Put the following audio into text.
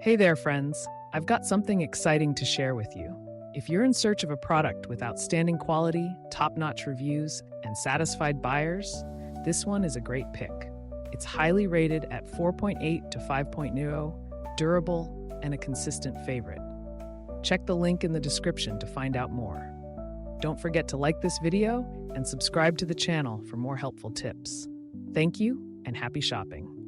Hey there, friends. I've got something exciting to share with you. If you're in search of a product with outstanding quality, top-notch reviews, and satisfied buyers, this one is a great pick. It's highly rated at 4.8 to 5.0, durable, and a consistent favorite. Check the link in the description to find out more. Don't forget to like this video and subscribe to the channel for more helpful tips. Thank you and happy shopping.